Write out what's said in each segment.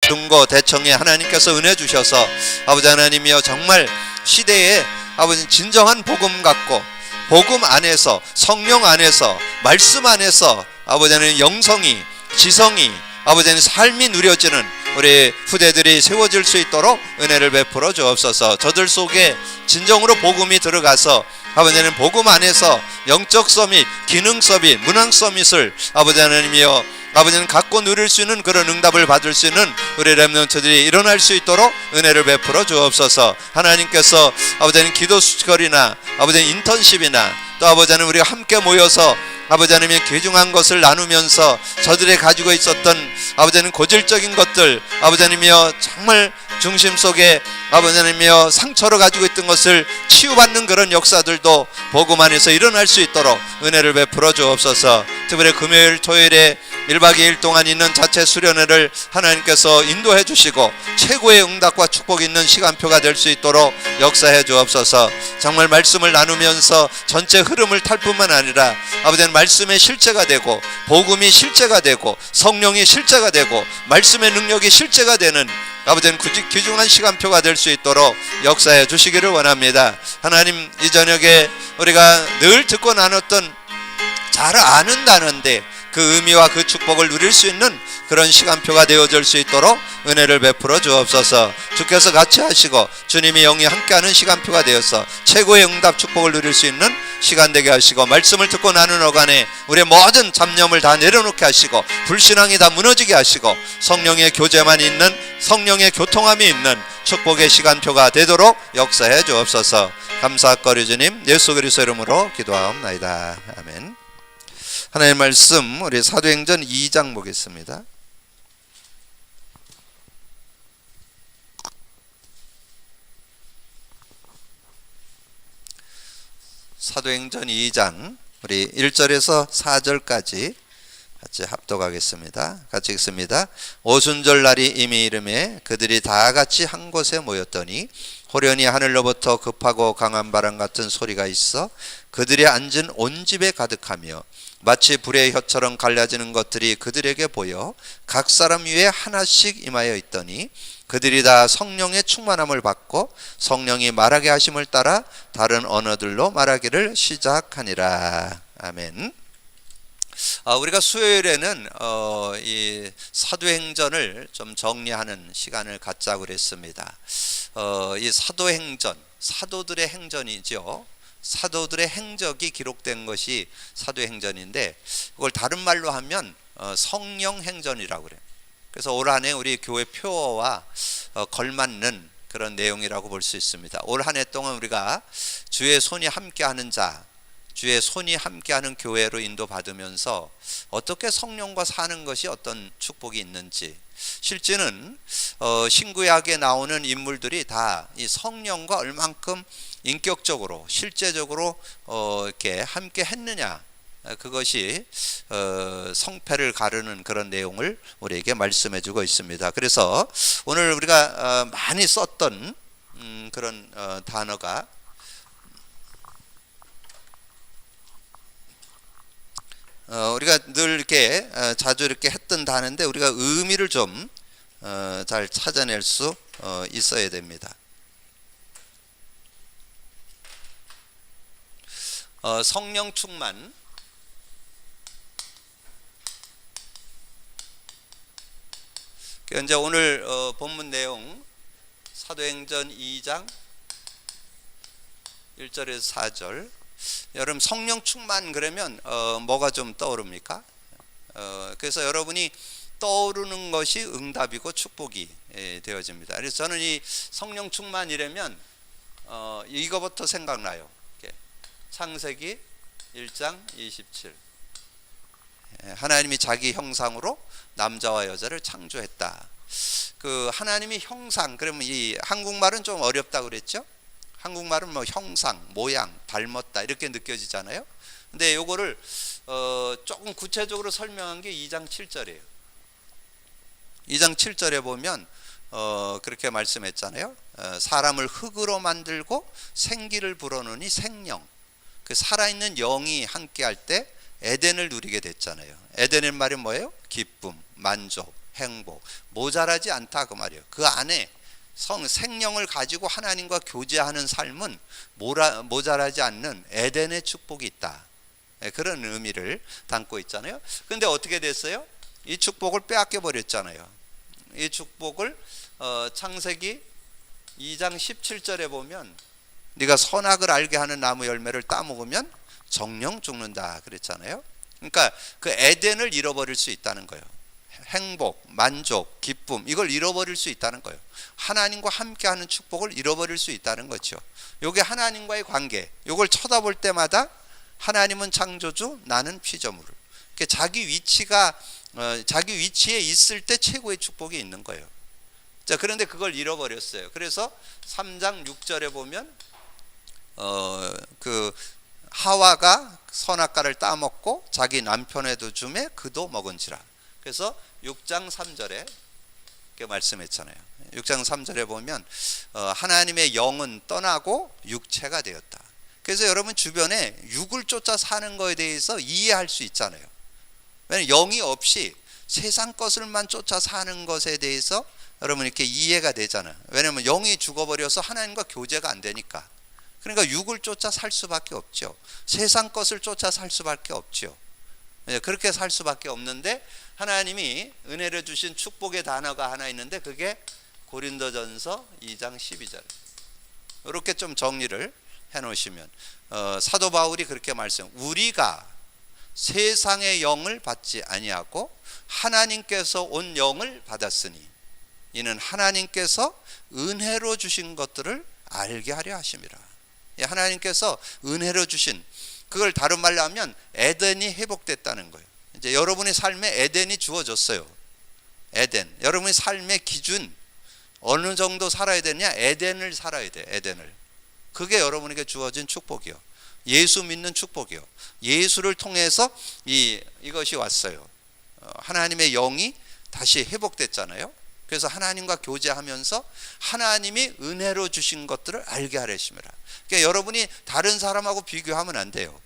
등고 대청에 하나님께서 은혜 주셔서 아버지 하나님이여 정말 시대에 아버지 진정한 복음 갖고 복음 안에서 성령 안에서 말씀 안에서 아버지 하나님 영성이 지성이 아버지 하나님 삶이 누려지는 우리 후대들이 세워질 수 있도록 은혜를 베풀어 주옵소서. 저들 속에 진정으로 복음이 들어가서 아버지 하나님 복음 안에서 영적 서밋, 기능 서밋, 문항 서밋을 아버지 하나님이여 아버지는 갖고 누릴 수 있는 그런 응답을 받을 수 있는 우리 렘넌트들이 일어날 수 있도록 은혜를 베풀어 주옵소서. 하나님께서 아버지 하나님 기도 수거리나 아버지 하나님 인턴십이나 또 아버지 하나님 우리가 함께 모여서 아버지 하나님의 귀중한 것을 나누면서 저들이 가지고 있었던 아버지 하나님 고질적인 것들 아버지 하나님이여 정말 중심 속에 아버지 하나님이여 상처로 가지고 있던 것을 치유받는 그런 역사들도 복음 안에서 일어날 수 있도록 은혜를 베풀어 주옵소서. 특별히 금요일 토요일에 1박 2일 동안 있는 자체 수련회를 하나님께서 인도해 주시고 최고의 응답과 축복이 있는 시간표가 될 수 있도록 역사해 주옵소서. 정말 말씀을 나누면서 전체 흐름을 탈 뿐만 아니라 아버지는 말씀의 실제가 되고 복음이 실제가 되고 성령이 실제가 되고 말씀의 능력이 실제가 되는 아버지는 귀중한 시간표가 될 수 있도록 역사해 주시기를 원합니다. 하나님 이 저녁에 우리가 늘 듣고 나눴던 잘 아는 단어인데 그 의미와 그 축복을 누릴 수 있는 그런 시간표가 되어질 수 있도록 은혜를 베풀어 주옵소서. 주께서 같이 하시고 주님이 영이 함께하는 시간표가 되어서 최고의 응답 축복을 누릴 수 있는 시간 되게 하시고 말씀을 듣고 나눈 어간에 우리의 모든 잡념을 다 내려놓게 하시고 불신앙이 다 무너지게 하시고 성령의 교제만 있는 성령의 교통함이 있는 축복의 시간표가 되도록 역사해 주옵소서. 감사거리 주님 예수 그리스도 이름으로 기도하옵나이다. 아멘. 하나님의 말씀 우리 사도행전 2장 보겠습니다. 사도행전 2장 우리 1절에서 4절까지 같이 합독하겠습니다. 같이 읽습니다. 오순절 날이 이미 이름에 그들이 다 같이 한 곳에 모였더니 호련히 하늘로부터 급하고 강한 바람 같은 소리가 있어 그들이 앉은 온 집에 가득하며 마치 불의 혀처럼 갈라지는 것들이 그들에게 보여 각 사람 위에 하나씩 임하여 있더니 그들이 다 성령의 충만함을 받고 성령이 말하게 하심을 따라 다른 언어들로 말하기를 시작하니라. 아멘. 우리가 수요일에는 이 사도행전을 좀 정리하는 시간을 갖자고 그랬습니다. 이 사도행전, 사도들의 행전이죠. 사도들의 행적이 기록된 것이 사도행전인데 그걸 다른 말로 하면 성령행전이라고 그래요. 그래서 올 한 해 우리 교회 표어와 걸맞는 그런 내용이라고 볼 수 있습니다. 올 한 해 동안 우리가 주의 손이 함께하는 자, 주의 손이 함께하는 교회로 인도받으면서 어떻게 성령과 사는 것이 어떤 축복이 있는지, 실제는 신구약에 나오는 인물들이 다 이 성령과 얼만큼 인격적으로 실제적으로 이렇게 함께 했느냐, 그것이 성패를 가르는 그런 내용을 우리에게 말씀해 주고 있습니다. 그래서 오늘 우리가 많이 썼던 그런 단어가 우리가 늘 이렇게 자주 이렇게 했던 단어인데 우리가 의미를 좀 잘 찾아낼 수 있어야 됩니다. 성령 충만, 이제 오늘 본문 내용 사도행전 2장 1절에서 4절. 여러분 성령 충만 그러면 뭐가 좀 떠오릅니까? 그래서 여러분이 떠오르는 것이 응답이고 축복이 되어집니다. 그래서 저는 이 성령 충만이라면 이거부터 생각나요. 창세기 1장 27. 하나님이 자기 형상으로 남자와 여자를 창조했다. 그 하나님이 형상, 그러면 이 한국말은 좀 어렵다고 그랬죠? 한국말은 뭐 형상, 모양, 닮았다 이렇게 느껴지잖아요. 근데 요거를 조금 구체적으로 설명한 게 2장 7절이에요. 2장 7절에 보면 그렇게 말씀했잖아요. 사람을 흙으로 만들고 생기를 불어넣으니 생령, 그 살아있는 영이 함께 할 때 에덴을 누리게 됐잖아요. 에덴의 말이 뭐예요? 기쁨, 만족, 행복, 모자라지 않다 그 말이에요. 그 안에 생명을 가지고 하나님과 교제하는 삶은 모자라지 않는 에덴의 축복이 있다. 그런 의미를 담고 있잖아요. 근데 어떻게 됐어요? 이 축복을 빼앗겨 버렸잖아요. 이 축복을 창세기 2장 17절에 보면 네가 선악을 알게 하는 나무 열매를 따먹으면 정령 죽는다 그랬잖아요. 그러니까 그 에덴을 잃어버릴 수 있다는 거예요. 행복, 만족, 기쁨, 이걸 잃어버릴 수 있다는 거예요. 하나님과 함께하는 축복을 잃어버릴 수 있다는 거죠. 이게 하나님과의 관계, 이걸 쳐다볼 때마다 하나님은 창조주, 나는 피조물. 자기 위치에 있을 때 최고의 축복이 있는 거예요. 자, 그런데 그걸 잃어버렸어요. 그래서 3장 6절에 보면 그 하와가 선악과를 따먹고 자기 남편에도 주매 그도 먹은지라. 그래서 6장 3절에 이렇게 말씀했잖아요. 6장 3절에 보면 하나님의 영은 떠나고 육체가 되었다. 그래서 여러분 주변에 육을 쫓아 사는 거에 대해서 이해할 수 있잖아요. 왜냐하면 영이 없이 세상 것을만 쫓아 사는 것에 대해서 여러분 이렇게 이해가 되잖아요. 왜냐하면 영이 죽어버려서 하나님과 교제가 안 되니까. 그러니까 육을 쫓아 살 수밖에 없죠. 세상 것을 쫓아 살 수밖에 없죠. 그렇게 살 수밖에 없는데 하나님이 은혜를 주신 축복의 단어가 하나 있는데 그게 고린도전서 2장 12절. 이렇게 좀 정리를 해놓으시면 사도 바울이 그렇게 말씀. 우리가 세상의 영을 받지 아니하고 하나님께서 온 영을 받았으니 이는 하나님께서 은혜로 주신 것들을 알게 하려 하심이라. 하나님께서 은혜로 주신, 그걸 다른 말로 하면 에덴이 회복됐다는 거예요. 이제 여러분의 삶에 에덴이 주어졌어요. 에덴. 여러분의 삶의 기준 어느 정도 살아야 되냐? 에덴을 살아야 돼. 에덴을. 그게 여러분에게 주어진 축복이요. 예수 믿는 축복이요. 예수를 통해서 이것이 왔어요. 하나님의 영이 다시 회복됐잖아요. 그래서 하나님과 교제하면서 하나님이 은혜로 주신 것들을 알게 하려심이라. 그러니까 여러분이 다른 사람하고 비교하면 안 돼요.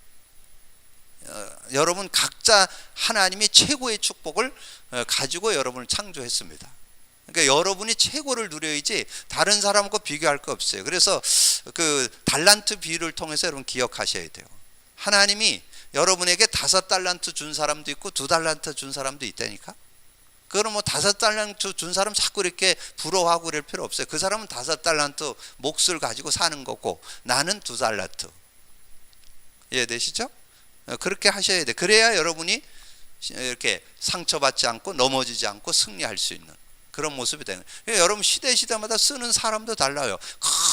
여러분 각자 하나님이 최고의 축복을 가지고 여러분을 창조했습니다. 그러니까 여러분이 최고를 누려야지 다른 사람하고 비교할 거 없어요. 그래서 그 달란트 비유를 통해서 여러분 기억하셔야 돼요. 하나님이 여러분에게 5달란트 준 사람도 있고 2달란트 준 사람도 있다니까. 그럼 뭐 5달란트 준 사람 자꾸 이렇게 부러워하고 그럴 필요 없어요. 그 사람은 5달란트 몫을 가지고 사는 거고 나는 2달란트. 이해되시죠? 그렇게 하셔야 돼. 그래야 여러분이 이렇게 상처받지 않고 넘어지지 않고 승리할 수 있는 그런 모습이 되는. 여러분 시대마다 쓰는 사람도 달라요.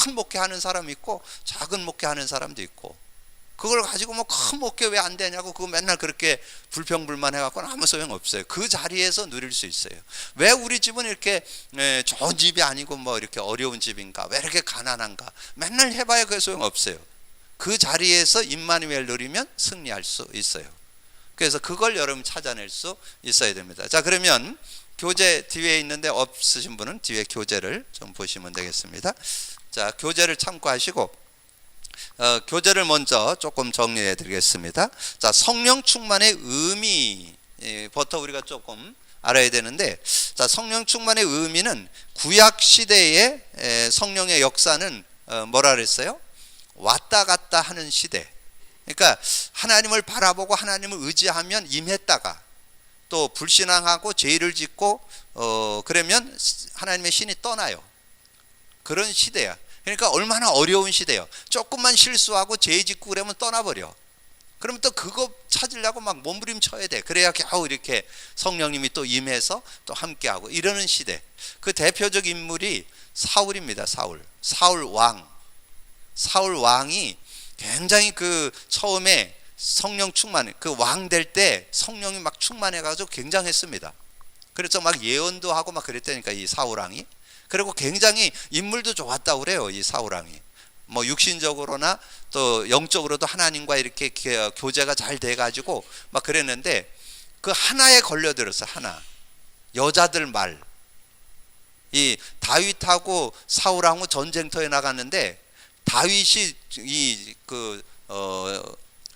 큰 목회하는 사람이 있고 작은 목회하는 사람도 있고. 그걸 가지고 뭐 큰 목회 왜 안 되냐고 그거 맨날 그렇게 불평불만 해갖고는 아무 소용 없어요. 그 자리에서 누릴 수 있어요. 왜 우리 집은 이렇게 좋은 집이 아니고 뭐 이렇게 어려운 집인가? 왜 이렇게 가난한가? 맨날 해봐야 그 소용 없어요. 그 자리에서 임마누엘 누리면 승리할 수 있어요. 그래서 그걸 여러분 찾아낼 수 있어야 됩니다. 자, 그러면 교재 뒤에 있는데 없으신 분은 뒤에 교재를 좀 보시면 되겠습니다. 자, 교재를 참고하시고 교재를 먼저 조금 정리해 드리겠습니다. 자, 성령 충만의 의미부터 우리가 조금 알아야 되는데, 자, 성령 충만의 의미는 구약 시대의 성령의 역사는 뭐라 그랬어요? 왔다 갔다 하는 시대. 그러니까 하나님을 바라보고 하나님을 의지하면 임했다가 또 불신앙하고 죄를 짓고 그러면 하나님의 신이 떠나요. 그런 시대야. 그러니까 얼마나 어려운 시대예요. 조금만 실수하고 죄 짓고 그러면 떠나버려. 그러면 또 그거 찾으려고 막 몸부림쳐야 돼. 그래야 겨우 이렇게 성령님이 또 임해서 또 함께하고 이러는 시대. 그 대표적 인물이 사울입니다. 사울 왕. 사울 왕이 굉장히 그 처음에 성령 충만, 그 왕 될 때 성령이 막 충만해가지고 굉장했습니다. 그래서 막 예언도 하고 막 그랬다니까 이 사울 왕이. 그리고 굉장히 인물도 좋았다고 그래요. 이 사울 왕이. 뭐 육신적으로나 또 영적으로도 하나님과 이렇게 교제가 잘 돼가지고 막 그랬는데 그 하나에 걸려들었어. 하나. 여자들 말. 이 다윗하고 사울하고 전쟁터에 나갔는데 다윗이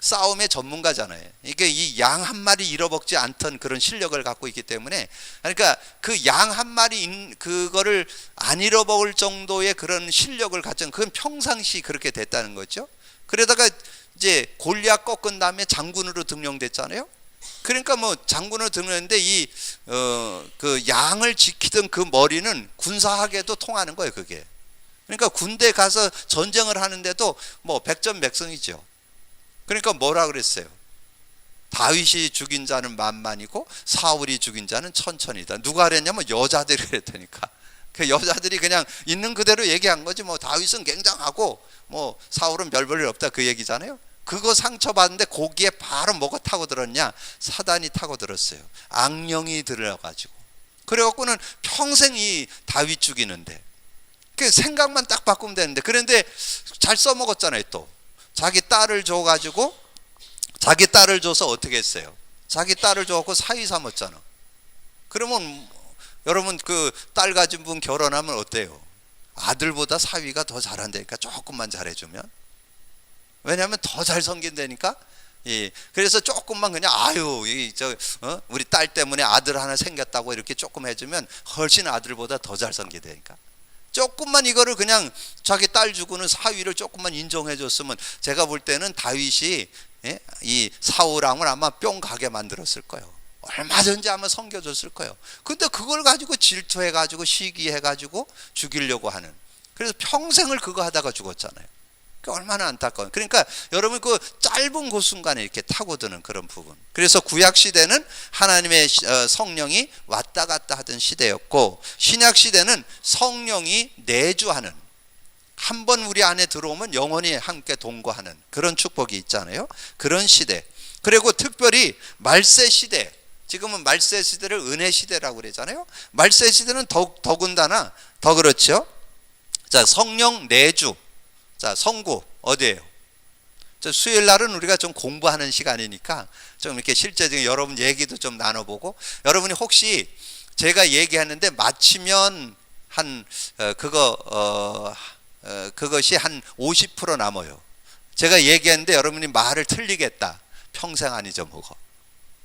싸움의 전문가잖아요. 이게 이 양 한 마리 잃어먹지 않던 그런 실력을 갖고 있기 때문에, 그러니까 그 양 한 마리 그거를 안 잃어먹을 정도의 그런 실력을 가진, 그건 평상시 그렇게 됐다는 거죠. 그러다가 이제 골리앗 꺾은 다음에 장군으로 등용됐잖아요. 그러니까 뭐 장군으로 등용했는데 그 양을 지키던 그 머리는 군사학에도 통하는 거예요, 그게. 그러니까 군대 가서 전쟁을 하는데도 뭐 백전백승이죠. 그러니까 뭐라 그랬어요? 다윗이 죽인 자는 만만이고 사울이 죽인 자는 천천이다. 누가 그랬냐면 여자들이 그랬다니까. 그 여자들이 그냥 있는 그대로 얘기한 거지. 뭐 다윗은 굉장하고 뭐 사울은 별 볼 일 없다, 그 얘기잖아요. 그거 상처받는데 거기에 바로 뭐가 타고 들었냐? 사단이 타고 들었어요. 악령이 들어가지고. 그래갖고는 평생 이 다윗 죽이는데, 그 생각만 딱 바꾸면 되는데, 그런데 잘 써먹었잖아요. 또 자기 딸을 줘가지고, 자기 딸을 줘서 어떻게 했어요? 자기 딸을 줘갖고 사위 삼았잖아. 그러면 여러분 그 딸 가진 분 결혼하면 어때요? 아들보다 사위가 더 잘한다니까, 조금만 잘해주면. 왜냐하면 더 잘 섬긴다니까. 예. 그래서 조금만 그냥 우리 딸 때문에 아들 하나 생겼다고 이렇게 조금 해주면 훨씬 아들보다 더 잘 섬기다니까. 조금만 이거를 그냥 자기 딸 주고는 사위를 조금만 인정해 줬으면, 제가 볼 때는 다윗이 이 사울왕을 아마 뿅 가게 만들었을 거예요. 얼마든지 아마 섬겨줬을 거예요. 근데 그걸 가지고 질투해 가지고 시기해 가지고 죽이려고 하는, 그래서 평생을 그거 하다가 죽었잖아요. 얼마나 안타까워요. 그러니까 여러분 그 짧은 그 순간에 이렇게 타고드는 그런 부분. 그래서 구약 시대는 하나님의 성령이 왔다 갔다 하던 시대였고, 신약 시대는 성령이 내주하는, 한번 우리 안에 들어오면 영원히 함께 동거하는 그런 축복이 있잖아요. 그런 시대. 그리고 특별히 말세 시대, 지금은 말세 시대를 은혜 시대라고 그러잖아요. 말세 시대는 더군다나 더 그렇죠. 자, 성령 내주. 자, 성구 어디예요? 수요일 날은 우리가 좀 공부하는 시간이니까 좀 이렇게 실제적인 여러분 얘기도 좀 나눠보고, 여러분이 혹시 제가 얘기하는데 마치면 그것이 한 50% 남아요. 제가 얘기했는데 여러분이 말을 틀리겠다, 평생 안 잊어먹어.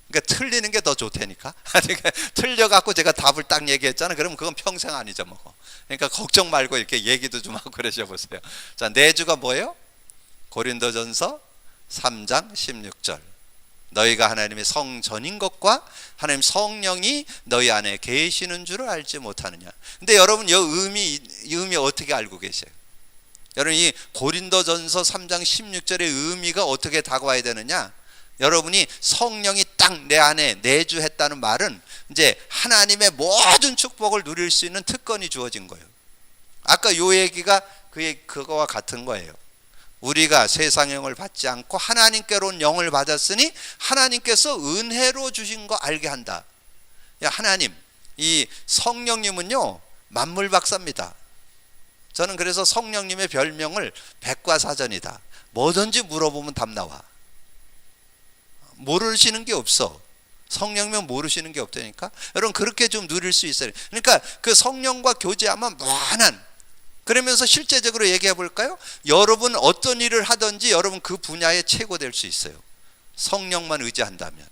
그러니까 틀리는 게 더 좋다니까. 그러니까 틀려갖고 제가 답을 딱 얘기했잖아. 그러면 그건 평생 안 잊어먹어. 그러니까 걱정 말고 이렇게 얘기도 좀 하고 그러셔보세요. 자, 내주가 뭐예요? 고린도전서 3장 16절. 너희가 하나님의 성전인 것과 하나님 성령이 너희 안에 계시는 줄을 알지 못하느냐. 근데 여러분 이 의미 어떻게 알고 계세요? 여러분 이 고린도전서 3장 16절의 의미가 어떻게 다가와야 되느냐? 여러분이 성령이 딱 내 안에 내주했다는 말은 이제 하나님의 모든 축복을 누릴 수 있는 특권이 주어진 거예요. 아까 요 얘기가 그거와 같은 거예요. 우리가 세상의 영을 받지 않고 하나님께로 온 영을 받았으니 하나님께서 은혜로 주신 거 알게 한다. 하나님, 이 성령님은요 만물 박사입니다. 저는 그래서 성령님의 별명을 백과사전이다. 뭐든지 물어보면 답 나와. 모르시는 게 없어. 성령이면 모르시는 게 없다니까. 여러분 그렇게 좀 누릴 수 있어요. 그러니까 그 성령과 교제하면 무한한, 그러면서 실제적으로 얘기해 볼까요? 여러분 어떤 일을 하든지 여러분 그 분야에 최고 될 수 있어요. 성령만 의지한다면.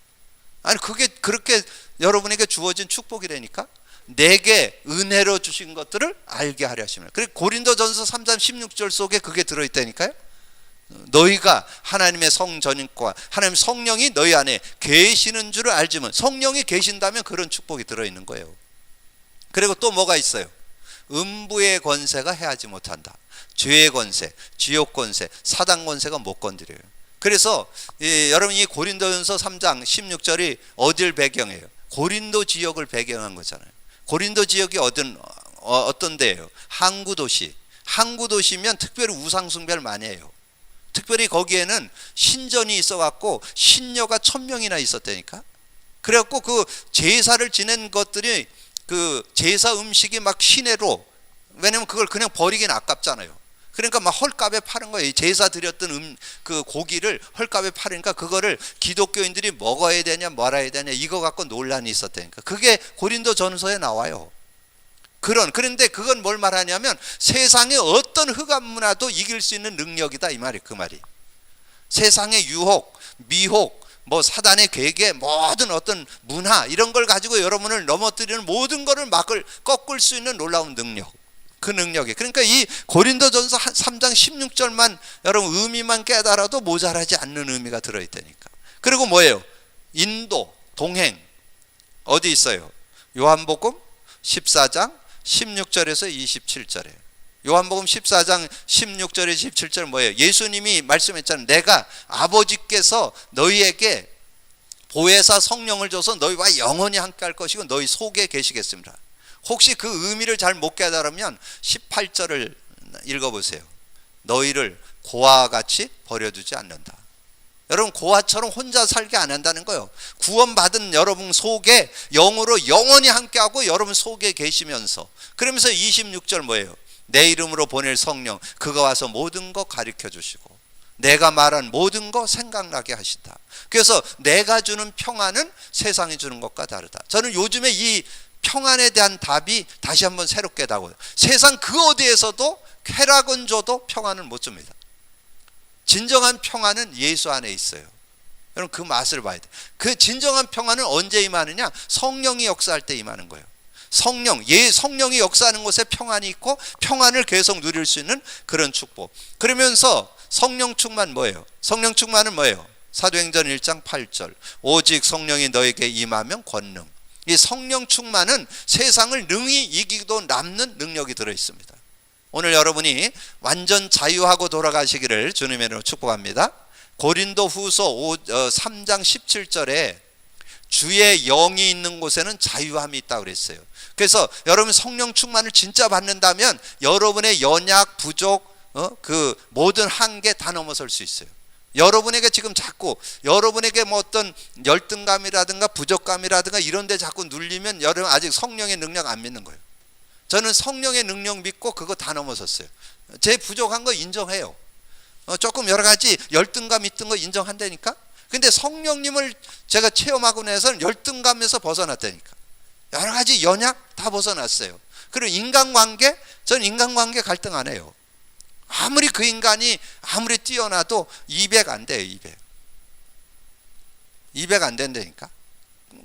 아니 그게 그렇게 여러분에게 주어진 축복이라니까. 내게 은혜로 주신 것들을 알게 하려 하십니다. 그리고 고린도전서 3장 16절 속에 그게 들어있다니까요. 너희가 하나님의 성전인과 하나님 성령이 너희 안에 계시는 줄을 알지만, 성령이 계신다면 그런 축복이 들어있는 거예요. 그리고 또 뭐가 있어요? 음부의 권세가 해하지 못한다. 죄의 권세, 지옥 권세, 사단 권세가 못 건드려요. 그래서 여러분 이 고린도전서 3장 16절이 어딜 배경이에요? 고린도 지역을 배경한 거잖아요. 고린도 지역이 어떤 데예요? 항구 도시. 항구 도시면 특별히 우상 숭배를 많이 해요. 특별히 거기에는 신전이 있어갖고 신녀가 1000명이나 있었다니까. 그래갖고 그 제사를 지낸 것들이 그 제사 음식이 막 시내로, 왜냐면 그걸 그냥 버리긴 아깝잖아요. 그러니까 막 헐값에 파는 거예요. 제사 드렸던 그 고기를 헐값에 파니까 그거를 기독교인들이 먹어야 되냐 말아야 되냐 이거 갖고 논란이 있었다니까. 그게 고린도 전서에 나와요. 그런데 그건 뭘 말하냐면 세상의 어떤 흑암 문화도 이길 수 있는 능력이다 이 말이, 그 말이. 세상의 유혹, 미혹, 뭐 사단의 계계, 모든 어떤 문화 이런 걸 가지고 여러분을 넘어뜨리는 모든 것을 막을 꺾을 수 있는 놀라운 능력, 그 능력이, 그러니까 이 고린도전서 3장 16절만 여러분 의미만 깨달아도 모자라지 않는 의미가 들어있다니까. 그리고 뭐예요? 인도, 동행 어디 있어요? 요한복음 14장 16절에서 27절에. 요한복음 14장 16절에 17절 뭐예요? 예수님이 말씀했잖아요. 내가 아버지께서 너희에게 보혜사 성령을 줘서 너희와 영원히 함께 할 것이고 너희 속에 계시겠습니다. 혹시 그 의미를 잘 못 깨달으면 18절을 읽어보세요. 너희를 고아와 같이 버려두지 않는다. 여러분 고아처럼 혼자 살게 안 한다는 거예요. 구원받은 여러분 속에 영으로 영원히 함께하고 여러분 속에 계시면서, 그러면서 26절 뭐예요? 내 이름으로 보낼 성령 그가 와서 모든 거 가르쳐 주시고 내가 말한 모든 거 생각나게 하신다. 그래서 내가 주는 평안은 세상이 주는 것과 다르다. 저는 요즘에 이 평안에 대한 답이 다시 한번 새롭게 나와요. 세상 그 어디에서도 쾌락은 줘도 평안을 못 줍니다. 진정한 평안은 예수 안에 있어요. 여러분 그 맛을 봐야 돼요. 그 진정한 평안은 언제 임하느냐? 성령이 역사할 때 임하는 거예요. 성령이 역사하는 곳에 평안이 있고 평안을 계속 누릴 수 있는 그런 축복. 그러면서 성령 충만 뭐예요? 성령 충만은 뭐예요? 사도행전 1장 8절 오직 성령이 너에게 임하면 권능. 이 성령 충만은 세상을 능히 이기고 남는 능력이 들어있습니다. 오늘 여러분이 완전 자유하고 돌아가시기를 주님의 이름으로 축복합니다. 고린도 후서 3장 17절에 주의 영이 있는 곳에는 자유함이 있다고 그랬어요. 그래서 여러분 성령 충만을 진짜 받는다면 여러분의 연약, 부족, 그 모든 한계 다 넘어설 수 있어요. 여러분에게 지금 자꾸 여러분에게 뭐 어떤 열등감이라든가 부족감이라든가 이런 데 자꾸 눌리면 여러분 아직 성령의 능력 안 믿는 거예요. 저는 성령의 능력 믿고 그거 다 넘어섰어요. 제 부족한 거 인정해요. 조금 여러 가지 열등감 있던 거 인정한다니까. 근데 성령님을 제가 체험하고 나서는 열등감에서 벗어났다니까. 여러 가지 연약 다 벗어났어요. 그리고 인간관계, 저는 인간관계 갈등 안 해요. 아무리 그 인간이 아무리 뛰어나도 200 안 돼요. 200 안 된다니까.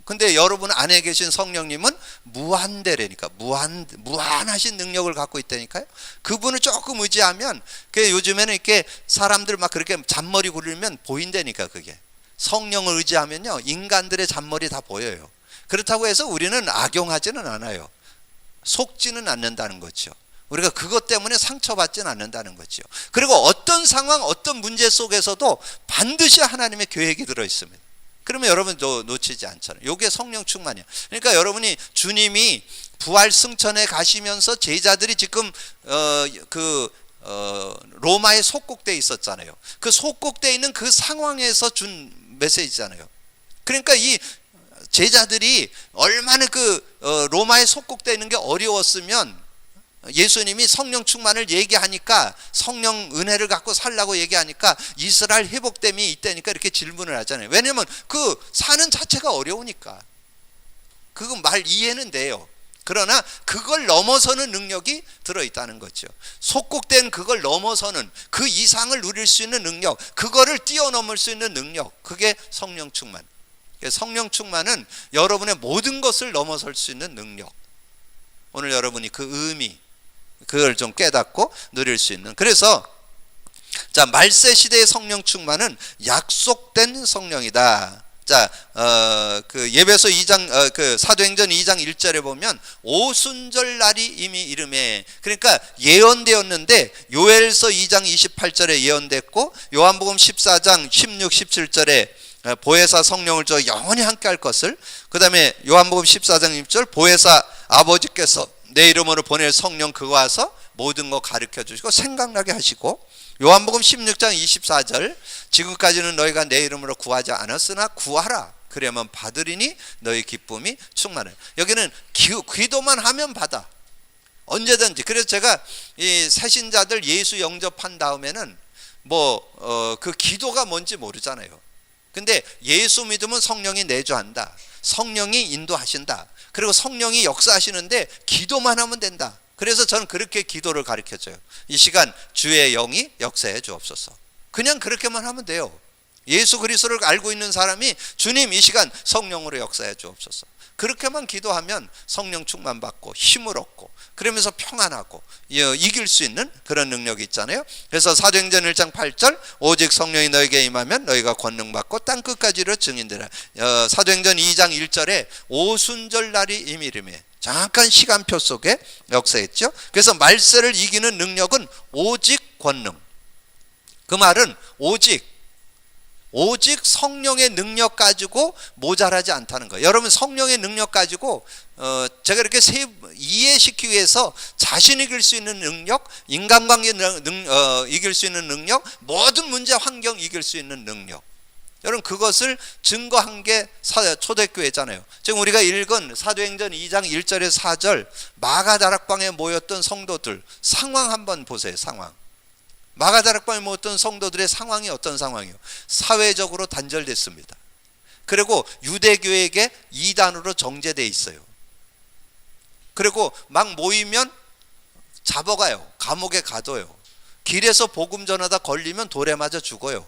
근데 여러분 안에 계신 성령님은 무한대라니까. 무한하신 능력을 갖고 있다니까요. 그분을 조금 의지하면, 그 요즘에는 이렇게 사람들 막 그렇게 잔머리 굴리면 보인다니까. 그게 성령을 의지하면요 인간들의 잔머리 다 보여요. 그렇다고 해서 우리는 악용하지는 않아요. 속지는 않는다는 거죠. 우리가 그것 때문에 상처받지는 않는다는 거죠. 그리고 어떤 상황, 어떤 문제 속에서도 반드시 하나님의 계획이 들어있습니다. 그러면 여러분도 놓치지 않잖아요. 이게 성령 충만이에요. 그러니까 여러분이 주님이 부활 승천에 가시면서 제자들이 지금 로마의 속국대에 있었잖아요. 그 속국대에 있는 그 상황에서 준 메시지잖아요. 그러니까 이 제자들이 얼마나 로마의 속국대에 있는 게 어려웠으면 예수님이 성령 충만을 얘기하니까, 성령 은혜를 갖고 살라고 얘기하니까 이스라엘 회복됨이 있다니까 이렇게 질문을 하잖아요. 왜냐면 그 사는 자체가 어려우니까. 그거 말 이해는 돼요. 그러나 그걸 넘어서는 능력이 들어있다는 거죠. 속국된 그걸 넘어서는 그 이상을 누릴 수 있는 능력, 그거를 뛰어넘을 수 있는 능력, 그게 성령 충만. 성령 충만은 여러분의 모든 것을 넘어설 수 있는 능력. 오늘 여러분이 그 의미, 그걸 좀 깨닫고 누릴 수 있는. 그래서 자, 말세 시대의 성령 충만은 약속된 성령이다. 자, 그 예배소 2장, 그 사도행전 2장 1절에 보면 오순절 날이 이미 이름에, 그러니까 예언되었는데 요엘서 2장 28절에 예언됐고 요한복음 14장 16, 17절에 보혜사 성령을 줘 영원히 함께 할 것을, 그 다음에 요한복음 14장 6절 보혜사 아버지께서 내 이름으로 보낼 성령 그거 와서 모든 거 가르쳐 주시고 생각나게 하시고, 요한복음 16장 24절 지금까지는 너희가 내 이름으로 구하지 않았으나 구하라 그러면 받으리니 너희 기쁨이 충만해. 여기는 기도만 하면 받아, 언제든지. 그래서 제가 이 새신자들 예수 영접한 다음에는 그 기도가 뭔지 모르잖아요. 근데 예수 믿으면 성령이 내주한다, 성령이 인도하신다, 그리고 성령이 역사하시는데 기도만 하면 된다. 그래서 저는 그렇게 기도를 가르쳐줘요. 이 시간 주의 영이 역사해 주옵소서. 그냥 그렇게만 하면 돼요. 예수 그리스도를 알고 있는 사람이 주님 이 시간 성령으로 역사해 주옵소서. 그렇게만 기도하면 성령 충만 받고 힘을 얻고 그러면서 평안하고 이길 수 있는 그런 능력이 있잖아요. 그래서 사도행전 1장 8절 오직 성령이 너에게 임하면 너희가 권능 받고 땅 끝까지로 증인되라. 사도행전 2장 1절에 오순절 날이 임이름에 정확한 시간표 속에 역사했죠. 그래서 말세를 이기는 능력은 오직 권능. 그 말은 오직 성령의 능력 가지고 모자라지 않다는 거예요. 여러분 성령의 능력 가지고 제가 이렇게 이해시키기 위해서 자신 이길 수 있는 능력, 인간관계 이길 수 있는 능력, 모든 문제 환경 이길 수 있는 능력. 여러분 그것을 증거한 게 초대교회잖아요. 지금 우리가 읽은 사도행전 2장 1절에서 4절 마가다락방에 모였던 성도들 상황 한번 보세요. 상황. 마가다락방에 모였던 성도들의 상황이 어떤 상황이에요? 사회적으로 단절됐습니다. 그리고 유대교에게 이단으로 정죄되어 있어요. 그리고 막 모이면 잡아가요. 감옥에 가둬요. 길에서 복음 전하다 걸리면 돌에 맞아 죽어요.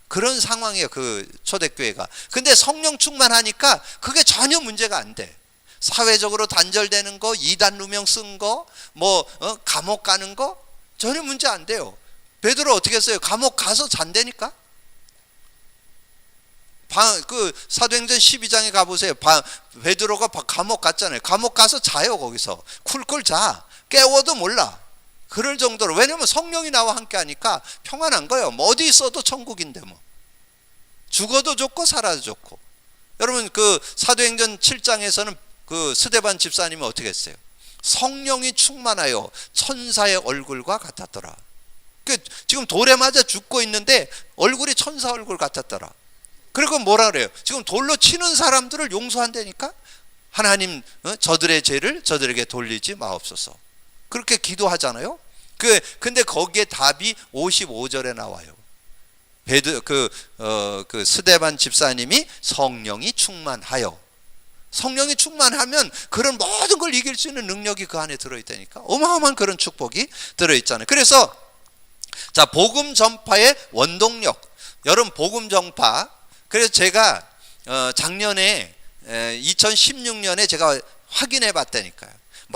그런 상황이에요. 그 초대교회가. 근데 성령 충만하니까 그게 전혀 문제가 안 돼. 사회적으로 단절되는 거, 이단 누명 쓴 거, 감옥 가는 거 전혀 문제 안 돼요. 베드로 어떻게 했어요? 감옥 가서 잔다니까? 그 사도행전 12장에 가보세요. 베드로가 감옥 갔잖아요. 감옥 가서 자요. 거기서 쿨쿨 자. 깨워도 몰라. 그럴 정도로. 왜냐면 성령이 나와 함께 하니까 평안한 거예요. 어디 있어도 천국인데 죽어도 좋고 살아도 좋고. 여러분 그 사도행전 7장에서는 그 스데반 집사님이 어떻게 했어요? 성령이 충만하여 천사의 얼굴과 같았더라. 지금 돌에 맞아 죽고 있는데 얼굴이 천사 얼굴 같았더라. 그리고 뭐라 그래요? 지금 돌로 치는 사람들을 용서한다니까? 하나님 저들의 죄를 저들에게 돌리지 마옵소서. 그렇게 기도하잖아요. 근데 거기에 답이 55절에 나와요. 그 스데반 집사님이 성령이 충만하여. 성령이 충만하면 그런 모든 걸 이길 수 있는 능력이 그 안에 들어있다니까. 어마어마한 그런 축복이 들어있잖아요. 그래서 자, 복음 전파의 원동력. 여러분 복음 전파. 그래서 제가 작년에 2016년에 제가 확인해 봤다니까요.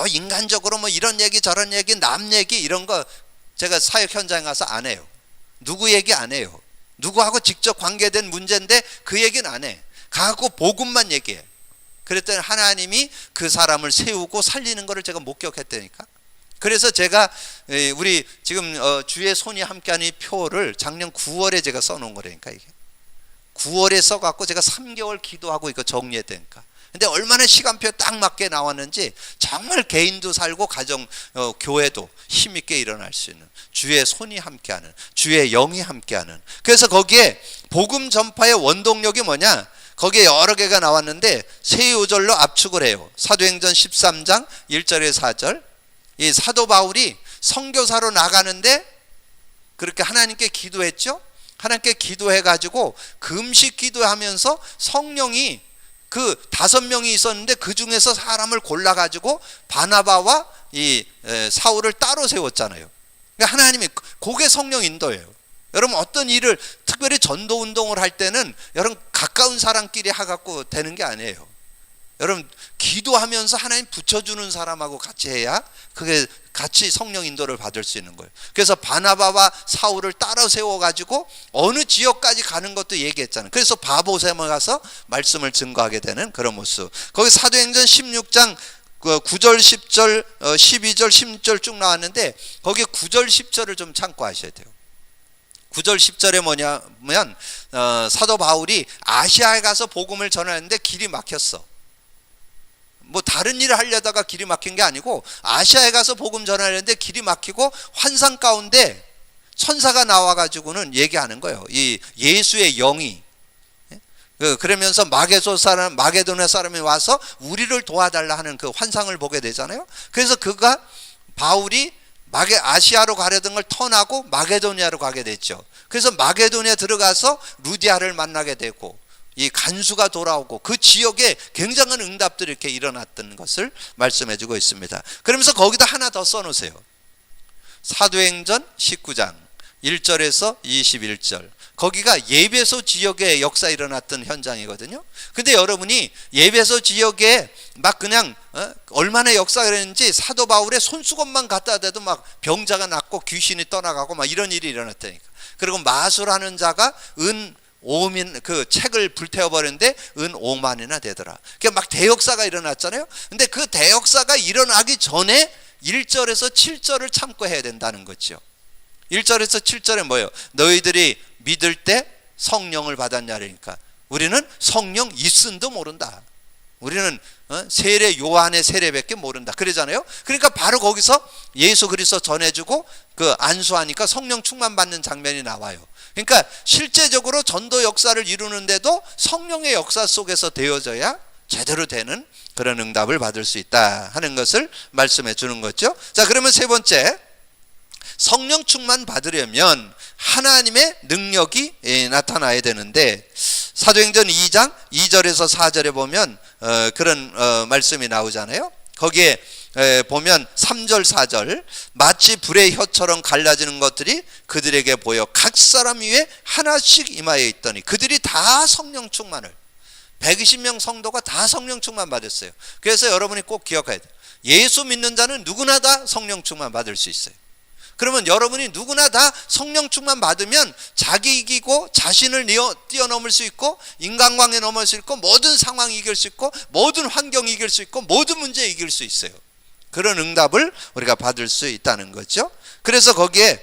인간적으로 이런 얘기 저런 얘기 남 얘기 이런 거 제가 사역 현장에 가서 안 해요. 누구 얘기 안 해요. 누구하고 직접 관계된 문제인데 그 얘기는 안 해. 가고 복음만 얘기해. 그랬더니 하나님이 그 사람을 세우고 살리는 거를 제가 목격했다니까. 그래서 제가 우리 지금 주의 손이 함께하는 이 표를 작년 9월에 제가 써놓은 거라니까. 이게 9월에 써갖고 제가 3개월 기도하고 이거 정리했다니까. 근데 얼마나 시간표에 딱 맞게 나왔는지 정말 개인도 살고 가정 교회도 힘있게 일어날 수 있는 주의 손이 함께하는, 주의 영이 함께하는. 그래서 거기에 복음 전파의 원동력이 뭐냐, 거기에 여러 개가 나왔는데 세 요절로 압축을 해요. 사도행전 13장 1절에서 4절. 이 사도 바울이 선교사로 나가는데 그렇게 하나님께 기도했죠. 하나님께 기도해 가지고 금식 기도하면서 성령이 그 5명이 있었는데 그 중에서 사람을 골라 가지고 바나바와 이 사울을 따로 세웠잖아요. 그러니까 하나님이 그게 성령 인도예요. 여러분 어떤 일을 특별히 전도 운동을 할 때는 여러분 가까운 사람끼리 하갖고 되는 게 아니에요. 여러분 기도하면서 하나님 붙여주는 사람하고 같이 해야 그게 같이 성령 인도를 받을 수 있는 거예요. 그래서 바나바와 사울을 따라 세워가지고 어느 지역까지 가는 것도 얘기했잖아요. 그래서 바보셈에 가서 말씀을 증거하게 되는 그런 모습. 거기 사도행전 16장 9절 10절 12절 16절 쭉 나왔는데 거기 9절 10절을 좀 참고하셔야 돼요. 9절 10절에 뭐냐면 사도 바울이 아시아에 가서 복음을 전하는데 길이 막혔어. 다른 일을 하려다가 길이 막힌 게 아니고 아시아에 가서 복음 전하려는데 길이 막히고 환상 가운데 천사가 나와가지고는 얘기하는 거예요. 이 예수의 영이. 그러면서 마게도냐 사람이 와서 우리를 도와달라 하는 그 환상을 보게 되잖아요. 그래서 바울이 아시아로 가려던 걸 턴하고 마게도냐로 가게 됐죠. 그래서 마게도냐 들어가서 루디아를 만나게 되고 이 간수가 돌아오고 그 지역에 굉장한 응답들이 이렇게 일어났던 것을 말씀해 주고 있습니다. 그러면서 거기다 하나 더 써놓으세요. 사도행전 19장 1절에서 21절. 거기가 예배소 지역에 역사 일어났던 현장이거든요. 근데 여러분이 예배소 지역에 막 그냥 얼마나 역사가 일어났는지 사도 바울의 손수건만 갖다 대도 막 병자가 낫고 귀신이 떠나가고 막 이런 일이 일어났다니까. 그리고 마술하는 자가 은 5민 그 책을 불태워버렸는데 은 5만이나 되더라. 그러니까 막 대역사가 일어났잖아요. 근데 그 대역사가 일어나기 전에 1절에서 7절을 참고 해야 된다는 거죠. 1절에서 7절에 뭐예요? 너희들이 믿을 때 성령을 받았냐 그러니까 우리는 성령 있음도 모른다. 우리는 세례 요한의 세례밖에 모른다 그러잖아요. 그러니까 바로 거기서 예수 그리스도 전해주고 그 안수하니까 성령 충만 받는 장면이 나와요. 그러니까 실제적으로 전도 역사를 이루는데도 성령의 역사 속에서 되어져야 제대로 되는 그런 응답을 받을 수 있다 하는 것을 말씀해 주는 거죠. 자, 그러면 세 번째, 성령 충만 받으려면 하나님의 능력이 나타나야 되는데 사도행전 2장 2절에서 4절에 보면 그런 말씀이 나오잖아요. 거기에 보면 3절 4절 마치 불의 혀처럼 갈라지는 것들이 그들에게 보여 각 사람 위에 하나씩 임하여 있더니 그들이 다 성령 충만을 120명 성도가 다 성령 충만 받았어요. 그래서 여러분이 꼭 기억해야 돼요. 예수 믿는 자는 누구나 다 성령 충만 받을 수 있어요. 그러면 여러분이 누구나 다 성령 충만 받으면 자기 이기고 자신을 뛰어넘을 수 있고 인간관계 넘을 수 있고 모든 상황 이길 수 있고 모든 환경 이길 수 있고 모든 문제 이길 수 있어요. 그런 응답을 우리가 받을 수 있다는 거죠. 그래서 거기에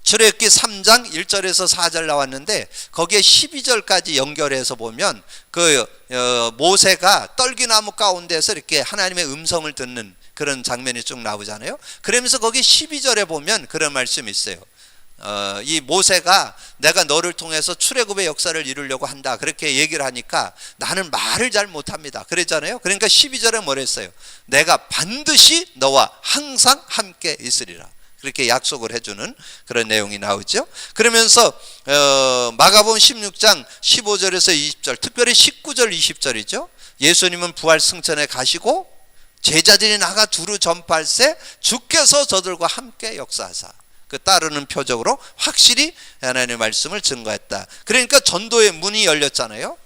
출애굽기 3장 1절에서 4절 나왔는데 거기에 12절까지 연결해서 보면 그 모세가 떨기나무 가운데서 이렇게 하나님의 음성을 듣는 그런 장면이 쭉 나오잖아요. 그러면서 거기 12절에 보면 그런 말씀이 있어요. 이 모세가 내가 너를 통해서 출애굽의 역사를 이루려고 한다 그렇게 얘기를 하니까 나는 말을 잘 못합니다 그랬잖아요. 그러니까 12절에 뭐랬어요? 내가 반드시 너와 항상 함께 있으리라 그렇게 약속을 해주는 그런 내용이 나오죠. 그러면서 마가복음 16장 15절에서 20절 특별히 19절 20절이죠. 예수님은 부활 승천에 가시고 제자들이 나가 두루 전파할세 주께서 저들과 함께 역사하사 그 따르는 표적으로 확실히 하나님의 말씀을 증거했다. 그러니까 전도의 문이 열렸잖아요.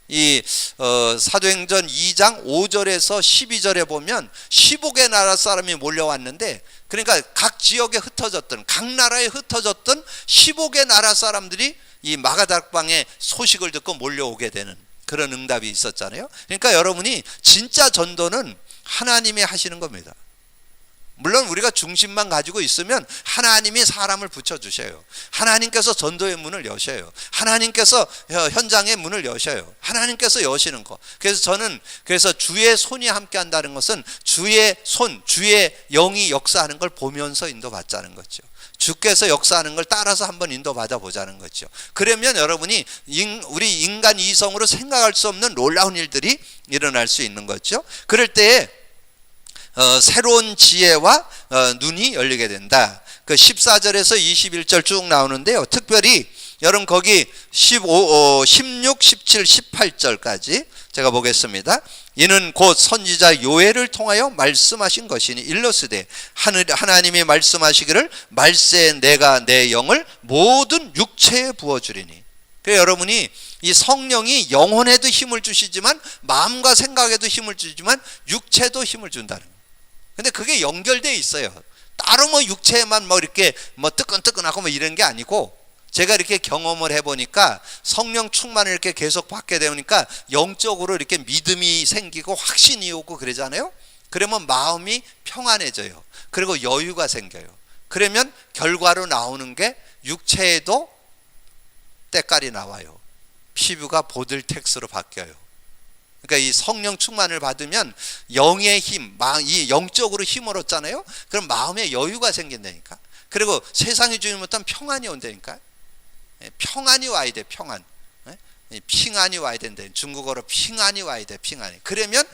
이 사도행전 2장 5절에서 12절에 보면 15개 나라 사람이 몰려왔는데 그러니까 각 지역에 흩어졌던 각 나라에 흩어졌던 15개 나라 사람들이 이 마가다락방의 소식을 듣고 몰려오게 되는 그런 응답이 있었잖아요. 그러니까 여러분이 진짜 전도는 하나님이 하시는 겁니다. 물론 우리가 중심만 가지고 있으면 하나님이 사람을 붙여주셔요. 하나님께서 전도의 문을 여셔요. 하나님께서 현장의 문을 여셔요. 하나님께서 여시는 거. 그래서 저는 주의 손이 함께 한다는 것은 주의 손, 주의 영이 역사하는 걸 보면서 인도받자는 거죠. 주께서 역사하는 걸 따라서 한번 인도받아 보자는 거죠. 그러면 여러분이 우리 인간 이성으로 생각할 수 없는 놀라운 일들이 일어날 수 있는 거죠. 그럴 때에 새로운 지혜와 눈이 열리게 된다. 그 14절에서 21절 쭉 나오는데요. 특별히 여러분 거기 16, 17, 18절까지 제가 보겠습니다. 이는 곧 선지자 요엘을 통하여 말씀하신 것이니 일러스되 하나님이 말씀하시기를 말세 내가 내 영을 모든 육체에 부어주리니. 그래서 여러분이 이 성령이 영혼에도 힘을 주시지만 마음과 생각에도 힘을 주지만 육체도 힘을 준다는 거예요. 근데 그게 연결되어 있어요. 따로 뭐 육체에만 뭐 이렇게 뭐 뜨끈뜨끈하고 뭐 이런 게 아니고 제가 이렇게 경험을 해보니까 성령 충만을 이렇게 계속 받게 되니까 영적으로 이렇게 믿음이 생기고 확신이 오고 그러잖아요. 그러면 마음이 평안해져요. 그리고 여유가 생겨요. 그러면 결과로 나오는 게 육체에도 때깔이 나와요. 피부가 보들텍스로 바뀌어요. 그러니까 이 성령 충만을 받으면 영의 힘, 이 영적으로 힘을 얻잖아요. 그럼 마음에 여유가 생긴다니까. 그리고 세상이 주는 못한 평안이 온다니까. 평안이 와야 돼, 평안. 핑안이 와야 된다. 중국어로 핑안이 와야 돼, 핑안이. 그러면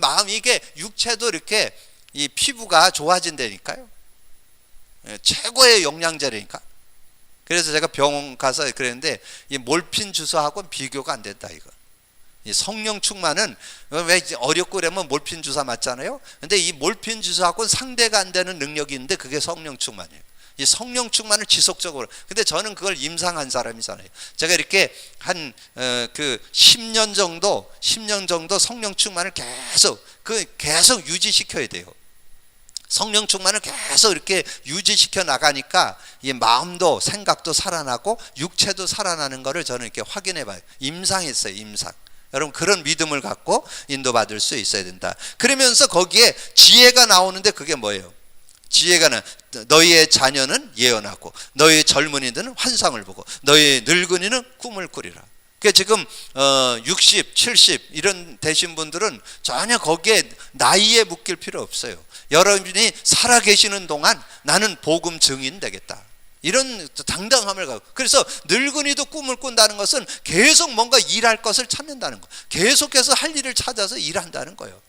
마음 이게 육체도 이렇게 이 피부가 좋아진다니까요. 최고의 영양제라니까. 그래서 제가 병원 가서 그랬는데 이 몰핀 주사하고는 비교가 안 된다 이거. 이 성령 충만은 왜 어렵고 그러면 몰핀 주사 맞잖아요. 근데 이 몰핀 주사하고는 상대가 안 되는 능력이 있는데 그게 성령 충만이에요. 이 성령 충만을 지속적으로. 근데 저는 그걸 임상한 사람이잖아요. 제가 이렇게 한 그 10년 정도 성령 충만을 계속 유지시켜야 돼요. 성령 충만을 계속 이렇게 유지시켜 나가니까 이 마음도 생각도 살아나고 육체도 살아나는 것을 저는 이렇게 확인해 봐요. 임상했어요, 임상. 여러분 그런 믿음을 갖고 인도받을 수 있어야 된다. 그러면서 거기에 지혜가 나오는데 그게 뭐예요? 지혜가 너희의 자녀는 예언하고 너희의 젊은이들은 환상을 보고 너희의 늙은이는 꿈을 꾸리라. 그러니까 지금 60, 70 이런 되신 분들은 전혀 거기에 나이에 묶일 필요 없어요. 여러분이 살아계시는 동안 나는 복음 증인 되겠다. 이런 당당함을 가지고. 그래서 늙은이도 꿈을 꾼다는 것은 계속 뭔가 일할 것을 찾는다는 거. 계속해서 할 일을 찾아서 일한다는 거예요.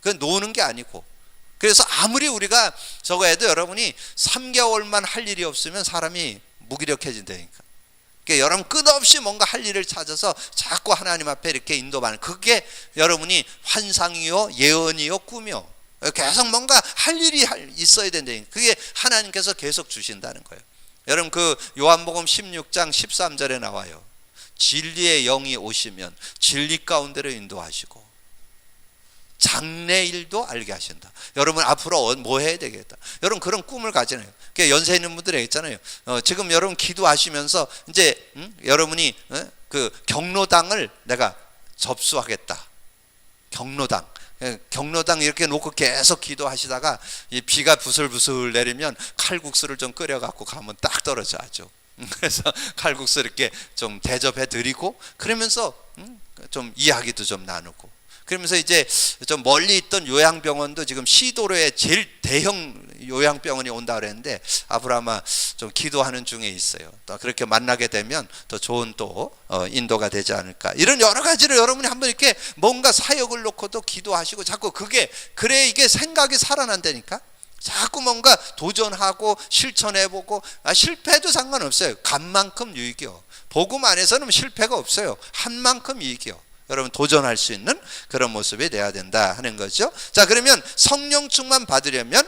그건 노는 게 아니고. 그래서 아무리 우리가 저거 해도 여러분이 3개월만 할 일이 없으면 사람이 무기력해진다니까. 그러니까 여러분 끝없이 뭔가 할 일을 찾아서 자꾸 하나님 앞에 이렇게 인도받는, 그게 여러분이 환상이요 예언이요 꿈이요, 계속 뭔가 할 일이 있어야 된다니까. 그게 하나님께서 계속 주신다는 거예요. 여러분 그 요한복음 16장 13절에 나와요. 진리의 영이 오시면 진리 가운데로 인도하시고 장래 일도 알게 하신다. 여러분 앞으로 뭐 해야 되겠다. 여러분 그런 꿈을 가지네요. 그러니까 연세 있는 분들이 있잖아요. 지금 여러분 기도하시면서 이제 여러분이 그 경로당을 내가 접수하겠다. 경로당 이렇게 놓고 계속 기도하시다가 이 비가 부슬부슬 내리면 칼국수를 좀 끓여갖고 가면 딱 떨어져 아주. 그래서 칼국수 이렇게 좀 대접해 드리고 그러면서 좀 이야기도 좀 나누고 그러면서 이제 좀 멀리 있던 요양병원도 지금 시도로에 제일 대형 요양병원이 온다 그랬는데 앞으로 아마 좀 기도하는 중에 있어요. 또 그렇게 만나게 되면 더 좋은 또 인도가 되지 않을까. 이런 여러 가지를 여러분이 한번 이렇게 뭔가 사역을 놓고도 기도하시고 자꾸 그래 이게 생각이 살아난다니까. 자꾸 뭔가 도전하고 실천해보고 실패해도 상관없어요. 간 만큼 유익이요. 복음 안에서는 실패가 없어요. 한 만큼 이익이요. 여러분 도전할 수 있는 그런 모습이 돼야 된다 하는 거죠. 자, 그러면 성령 충만 받으려면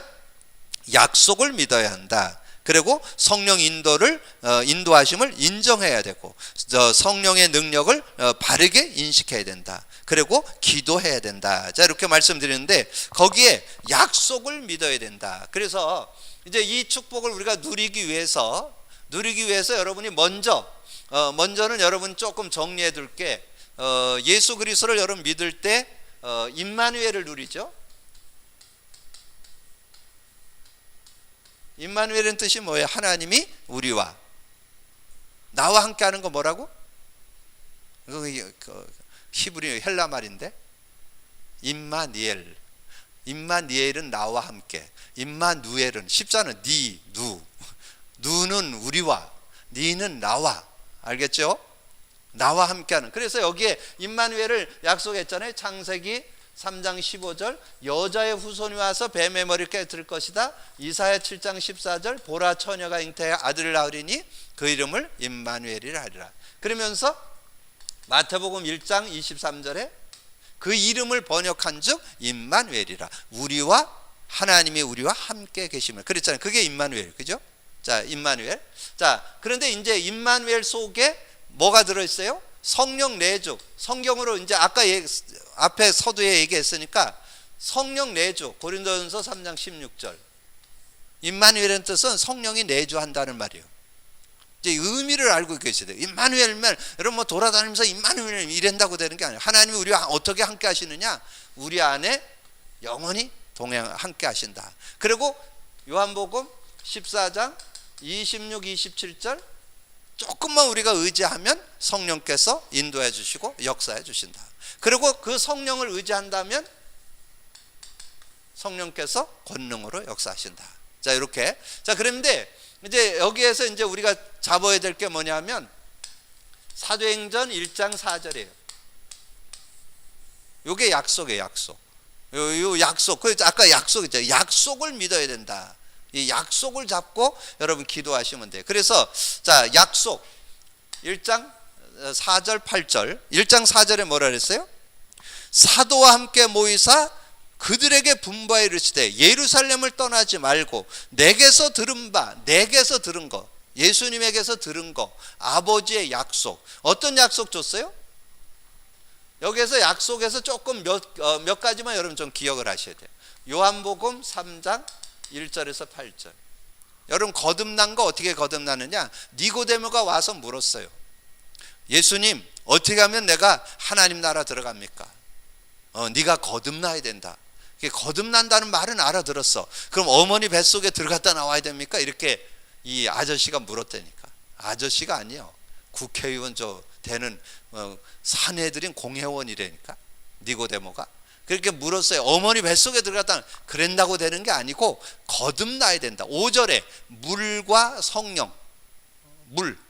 약속을 믿어야 한다. 그리고 성령 인도하심을 인정해야 되고 성령의 능력을 바르게 인식해야 된다. 그리고 기도해야 된다. 자, 이렇게 말씀드리는데 거기에 약속을 믿어야 된다. 그래서 이제 이 축복을 우리가 누리기 위해서 여러분이 먼저는 여러분 조금 정리해 둘게. 예수 그리스도를 여러분 믿을 때 임마누엘을 누리죠. 임마누엘은 뜻이 뭐예요? 하나님이 우리와 나와 함께 하는 거 뭐라고? 히브리 헬라 말인데 임마니엘은 나와 함께. 임마누엘은 십자는 누는 우리와, 니는 나와. 알겠죠? 나와 함께하는. 그래서 여기에 임마누엘을 약속했잖아요. 창세기 3장 15절 여자의 후손이 와서 뱀의 머리를 깨뜨릴 것이다. 이사야 7장 14절 보라 처녀가 잉태해 아들을 낳으리니 그 이름을 임마누엘이라 하리라. 그러면서 마태복음 1장 23절에 그 이름을 번역한 즉 임마누엘이라. 하나님이 우리와 함께 계심을. 그랬잖아요. 그게 임마누엘. 그죠? 자, 임마누엘. 자, 그런데 이제 임마누엘 속에 뭐가 들어있어요? 성령 내주. 성경으로 이제 아까 앞에 서두에 얘기했으니까 성령 내주. 고린도전서 3장 16절. 임마누엘의 뜻은 성령이 내주한다는 말이에요. 이제 의미를 알고 계셔야 돼요. 임마누엘면 여러분 뭐 돌아다니면서 임마누엘 이런다고 되는 게 아니에요. 하나님이 우리와 어떻게 함께 하시느냐? 우리 안에 영원히 함께 하신다. 그리고 요한복음 14장 26, 27절 조금만 우리가 의지하면 성령께서 인도해 주시고 역사해 주신다. 그리고 그 성령을 의지한다면 성령께서 권능으로 역사하신다. 자, 이렇게. 자, 그런데 이제 여기에서 이제 우리가 잡아야 될 게 뭐냐면 사도행전 1장 4절이에요. 요게 약속이에요, 약속. 요 약속. 그 아까 약속이죠. 약속을 믿어야 된다. 이 약속을 잡고 여러분 기도하시면 돼요. 그래서 자, 약속 1장 4절 8절 1장 4절에 뭐라 그랬어요? 사도와 함께 모이사 그들에게 분부하여 이르시되 예루살렘을 떠나지 말고 내게서 들은 거, 예수님에게서 들은 거, 아버지의 약속. 어떤 약속 줬어요? 여기에서 약속에서 조금 몇 가지만 여러분 좀 기억을 하셔야 돼요. 요한복음 3장 1절에서 8절. 여러분 거듭난 거 어떻게 거듭나느냐? 니고데모가 와서 물었어요. 예수님, 어떻게 하면 내가 하나님 나라 들어갑니까? 네가 거듭나야 된다. 거듭난다는 말은 알아들었어. 그럼 어머니 뱃속에 들어갔다 나와야 됩니까? 이렇게 이 아저씨가 물었다니까. 아저씨가 아니요, 국회의원 되는 사내들인 공회원이라니까, 니고데모가. 그렇게 물었어요. 어머니 뱃속에 들어갔다. 그랬다고 되는 게 아니고 거듭나야 된다. 5절에 물과 성령,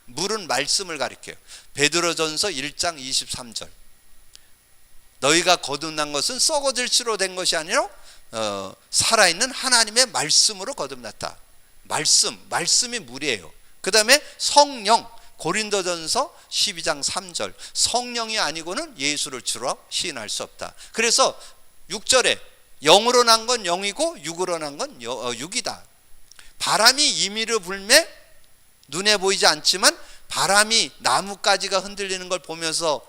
물은 말씀을 가리켜요. 베드로전서 1장 23절. 너희가 거듭난 것은 썩어질 수로 된 것이 아니라 살아있는 하나님의 말씀으로 거듭났다. 말씀이 물이에요. 그 다음에 성령, 고린도전서 12장 3절. 성령이 아니고는 예수를 주로 시인할 수 없다. 그래서 6절에 영으로 난 건 영이고 육으로 난 건 육이다. 바람이 임의로 불매 눈에 보이지 않지만 바람이 나뭇가지가 흔들리는 걸 보면서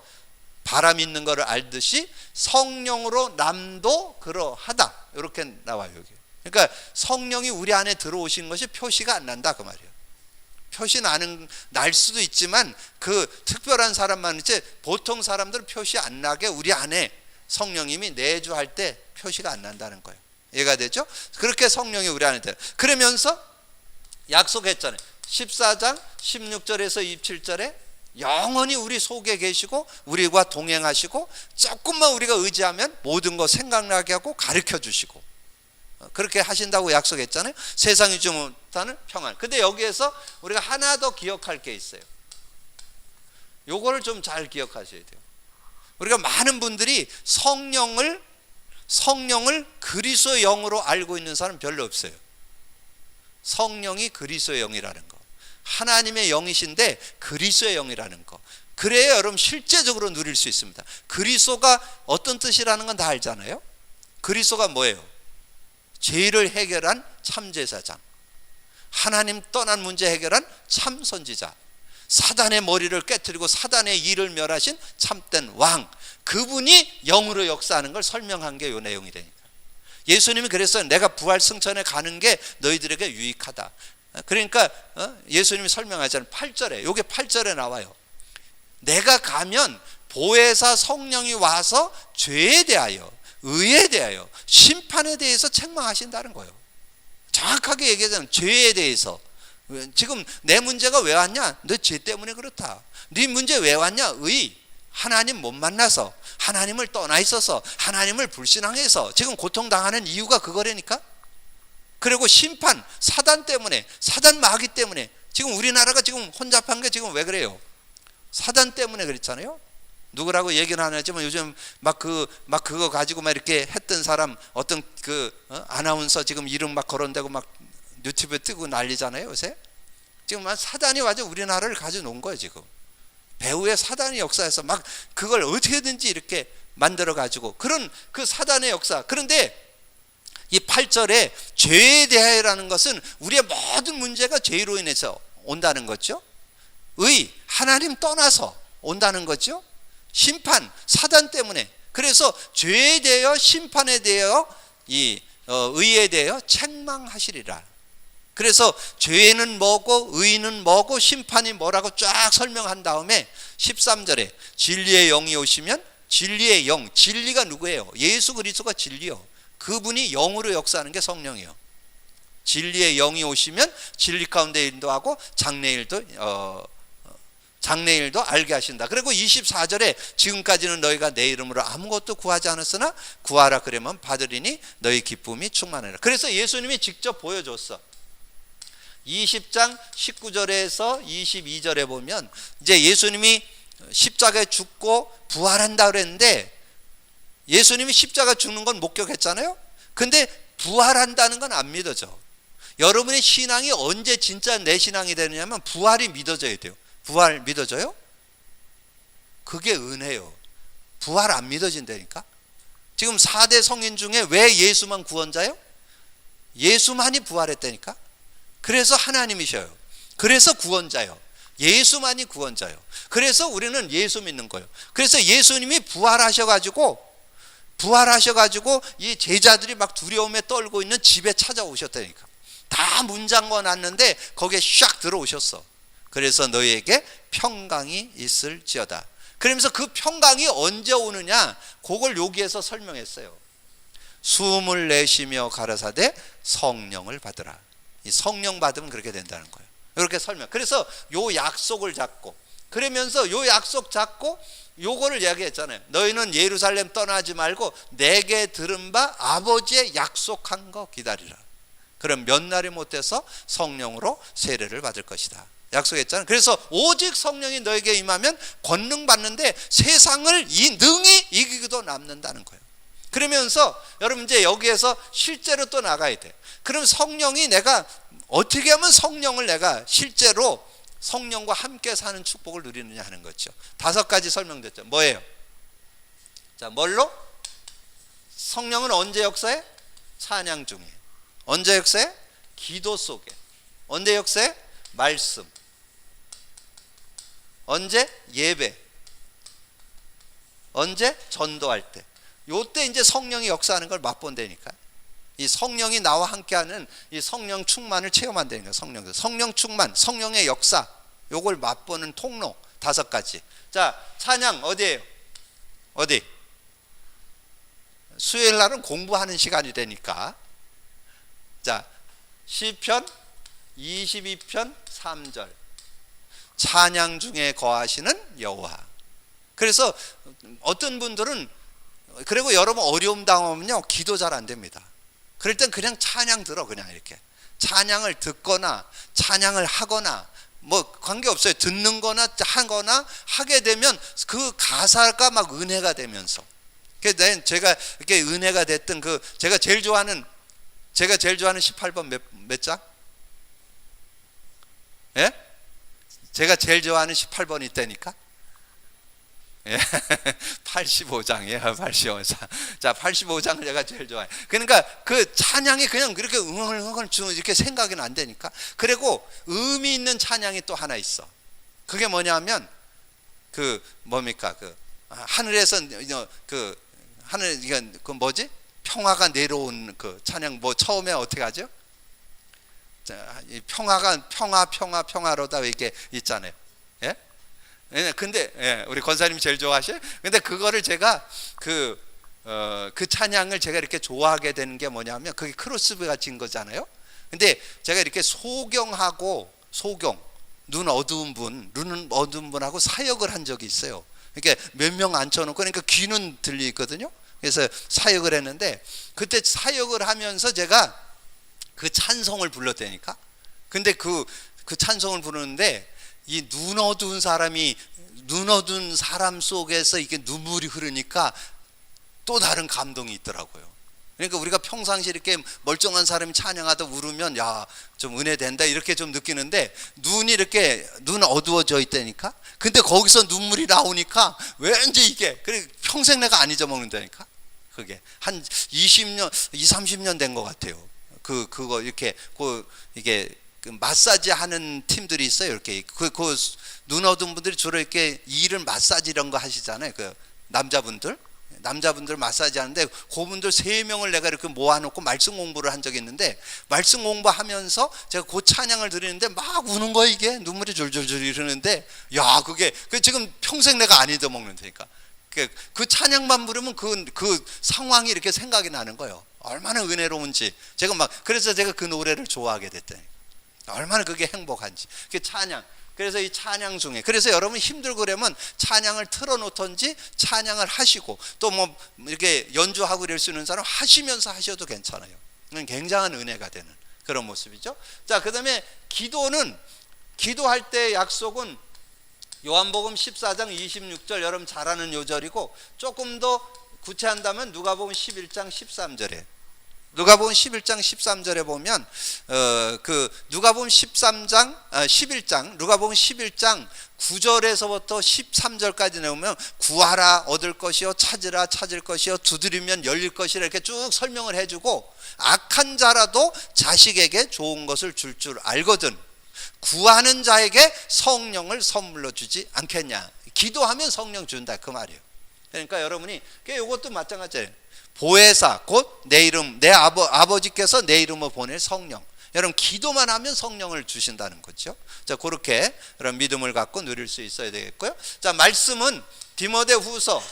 바람 있는 것을 알듯이 성령으로 남도 그러하다. 이렇게 나와요, 여기. 그러니까 성령이 우리 안에 들어오신 것이 표시가 안 난다, 그 말이에요. 표시 날 수도 있지만 그 특별한 사람만 있지, 보통 사람들은 표시 안 나게 우리 안에 성령님이 내주할 때 표시가 안 난다는 거예요. 이해가 되죠? 그렇게 성령이 우리 안에 들어요. 그러면서 약속했잖아요. 14장 16절에서 27절에 영원히 우리 속에 계시고 우리와 동행하시고 조금만 우리가 의지하면 모든 거 생각나게 하고 가르쳐 주시고 그렇게 하신다고 약속했잖아요. 세상이 주지 못하는 평안. 근데 여기에서 우리가 하나 더 기억할 게 있어요. 요거를 좀 잘 기억하셔야 돼요. 우리가 많은 분들이 성령을 그리스도의 영으로 알고 있는 사람 별로 없어요. 성령이 그리스도의 영이라는 거, 하나님의 영이신데 그리스도의 영이라는 거, 그래야 여러분 실제적으로 누릴 수 있습니다. 그리스도가 어떤 뜻이라는 건 다 알잖아요. 그리스도가 뭐예요? 죄를 해결한 참제사장, 하나님 떠난 문제 해결한 참 선지자, 사단의 머리를 깨뜨리고 사단의 일을 멸하신 참된 왕, 그분이 영으로 역사하는 걸 설명한 게 이 내용이라니까. 예수님이 그랬어요. 내가 부활 승천에 가는 게 너희들에게 유익하다. 그러니까 예수님이 설명하잖아요. 8절에, 요게 8절에 나와요. 내가 가면 보혜사 성령이 와서 죄에 대하여, 의에 대하여, 심판에 대해서 책망하신다는 거예요. 정확하게 얘기하자면 죄에 대해서. 지금 내 문제가 왜 왔냐? 너 죄 때문에 그렇다. 네 문제 왜 왔냐? 의. 하나님 못 만나서, 하나님을 떠나 있어서, 하나님을 불신앙해서 지금 고통당하는 이유가 그거라니까. 그리고 심판, 사단 때문에, 사단 마귀 때문에. 지금 우리나라가 지금 혼잡한 게 지금 왜 그래요? 사단 때문에 그랬잖아요. 누구라고 얘기는 안 하지만 요즘 그거 가지고 막 이렇게 했던 사람, 어떤 아나운서 지금 이름 막 거론되고 막 유튜브에 뜨고 난리잖아요, 요새. 지금 막 사단이 완전 우리나라를 가져놓은 거예요, 지금. 배후의 사단의 역사에서 막 그걸 어떻게든지 이렇게 만들어 가지고 그런 그 사단의 역사. 그런데 이 8절에 죄에 대하여라는 것은 우리의 모든 문제가 죄로 인해서 온다는 거죠. 의, 하나님 떠나서 온다는 거죠. 심판, 사단 때문에. 그래서 죄에 대하여, 심판에 대하여, 의에 대하여 책망하시리라. 그래서 죄는 뭐고 의는 뭐고 심판이 뭐라고 쫙 설명한 다음에 13절에 진리의 영이 오시면, 진리의 영, 진리가 누구예요? 예수 그리스도가 진리요. 그분이 영으로 역사하는 게 성령이에요. 진리의 영이 오시면 진리 가운데 인도하고 장래일도 알게 하신다. 그리고 24절에 지금까지는 너희가 내 이름으로 아무것도 구하지 않았으나 구하라 그러면 받으리니 너희 기쁨이 충만하리라. 그래서 예수님이 직접 보여줬어. 20장 19절에서 22절에 보면 이제 예수님이 십자가에 죽고 부활한다 그랬는데, 예수님이 십자가 죽는 건 목격했잖아요. 근데 부활한다는 건 안 믿어져. 여러분의 신앙이 언제 진짜 내 신앙이 되느냐면 부활이 믿어져야 돼요. 부활 믿어져요? 그게 은혜요. 부활 안 믿어진다니까. 지금 4대 성인 중에 왜 예수만 구원자요? 예수만이 부활했다니까. 그래서 하나님이셔요. 그래서 구원자요. 예수만이 구원자요. 그래서 우리는 예수 믿는 거예요. 그래서 예수님이 부활하셔가지고 이 제자들이 막 두려움에 떨고 있는 집에 찾아오셨다니까. 다 문 잠궈 놨는데 거기에 샥 들어오셨어. 그래서 너희에게 평강이 있을지어다. 그러면서 그 평강이 언제 오느냐, 그걸 여기에서 설명했어요. 숨을 내쉬며 가라사대 성령을 받으라. 이 성령 받으면 그렇게 된다는 거예요. 이렇게 설명. 그래서 요 약속을 잡고, 그러면서 요 약속 잡고 요거를 이야기했잖아요. 너희는 예루살렘 떠나지 말고 내게 들은 바 아버지의 약속한 거 기다리라. 그럼 몇 날이 못해서 성령으로 세례를 받을 것이다. 약속했잖아요. 그래서 오직 성령이 너에게 임하면 권능 받는데 세상을 능히 이기기도 남는다는 거예요. 그러면서 여러분 이제 여기에서 실제로 또 나가야 돼. 그럼 성령이 내가 어떻게 하면 성령을 내가 실제로 성령과 함께 사는 축복을 누리느냐 하는 거죠. 5가지 설명됐죠. 뭐예요? 자, 뭘로? 성령은 언제 역사해? 찬양 중에. 언제 역사해? 기도 속에. 언제 역사해? 말씀. 언제? 예배. 언제? 전도할 때. 요때 이제 성령이 역사하는 걸 맛본다니까. 이 성령이 나와 함께하는 이 성령 충만을 체험한다니까. 성령 충만, 성령의 역사, 요걸 맛보는 통로 5가지. 자, 찬양 어디예요? 어디? 수요일 날은 공부하는 시간이 되니까. 자, 시편 22편 3절. 찬양 중에 거하시는 여호와. 그래서 어떤 분들은, 그리고 여러분 어려움 당하면요 기도 잘 안 됩니다. 그럴 땐 그냥 찬양 들어. 그냥 이렇게 찬양을 듣거나 찬양을 하거나 뭐 관계없어요. 듣는 거나 하거나 하게 되면 그 가사가 막 은혜가 되면서, 제가 이렇게 은혜가 됐던 그 제가 제일 좋아하는 18번 몇 장? 예? 제가 제일 좋아하는 18번이 있다니까? 예, 85장이에요. 85장. 자, 85장을 제가 제일 좋아해요. 그러니까 그 찬양이 그냥 그렇게 응얼응얼 이렇게 생각이 안 되니까. 그리고 의미 있는 찬양이 또 하나 있어. 그게 뭐냐면 그 뭡니까? 그 하늘에서 그 하늘 이건 그 뭐지? 평화가 내려온 그 찬양. 뭐 처음에 어떻게 하죠? 자, 이 평화가 평화로다 이게 있잖아요. 예? 근데 예, 우리 권사님이 제일 좋아하셔요. 근데 그거를 제가 그 찬양을 제가 이렇게 좋아하게 되는 게 뭐냐면 그게 크로스가 진 거잖아요. 근데 제가 이렇게 소경 눈 어두운 분하고 사역을 한 적이 있어요. 그러니까 몇 명 앉혀놓고, 그러니까 귀는 들리거든요. 그래서 사역을 했는데 그때 사역을 하면서 제가 그 찬송을 불렀다니까. 근데 그 찬송을 부르는데 이 눈 어두운 사람 속에서 이게 눈물이 흐르니까 또 다른 감동이 있더라고요. 그러니까 우리가 평상시에 이렇게 멀쩡한 사람이 찬양하다 울으면 야, 좀 은혜 된다 이렇게 좀 느끼는데, 눈 어두워져 있다니까. 근데 거기서 눈물이 나오니까 왠지 이게 그래 평생 내가 안 잊어먹는다니까. 그게 한 20년, 30년 된 것 같아요. 그거 이렇게 이게 마사지 하는 팀들이 있어요. 이렇게 눈 어두운 분들이 주로 이렇게 이를 마사지 이런 거 하시잖아요. 그 남자분들 마사지 하는데 그분들 3명을 내가 이렇게 모아놓고 말씀 공부를 한 적이 있는데, 말씀 공부하면서 제가 그 찬양을 드리는데 막 우는 거예요. 이게 눈물이 줄줄줄 흐르는데, 야, 그게 지금 평생 내가 안 잊어먹는다니까. 그 찬양만 부르면 그 상황이 이렇게 생각이 나는 거예요. 얼마나 은혜로운지. 그래서 제가 그 노래를 좋아하게 됐다니까. 얼마나 그게 행복한지. 그 찬양. 그래서 이 찬양 중에, 그래서 여러분 힘들고 그러면 찬양을 틀어놓던지 찬양을 하시고, 또 뭐 이렇게 연주하고 이럴 수 있는 사람 하시면서 하셔도 괜찮아요. 굉장한 은혜가 되는 그런 모습이죠. 자, 그 다음에 기도할 때 약속은 요한복음 14장 26절, 여러분 잘 아는 요절이고, 조금 더 구체한다면 누가복음 11장 13절에 누가복음 11장 13절에 보면 그 누가복음 11장 누가복음 11장 9절에서부터 13절까지 나오면 구하라 얻을 것이요 찾으라 찾을 것이요 두드리면 열릴 것이라 이렇게 쭉 설명을 해주고, 악한 자라도 자식에게 좋은 것을 줄 알거든 구하는 자에게 성령을 선물로 주지 않겠냐. 기도하면 성령 준다 그 말이에요. 그러니까 여러분이 이것도 마찬가지예요. 보혜사 곧 내 이름, 내 아버지께서 내 이름을 보낼 성령. 여러분 기도만 하면 성령을 주신다는 거죠. 자, 그렇게 그런 믿음을 갖고 누릴 수 있어야 되겠고요. 자, 말씀은 디모데후서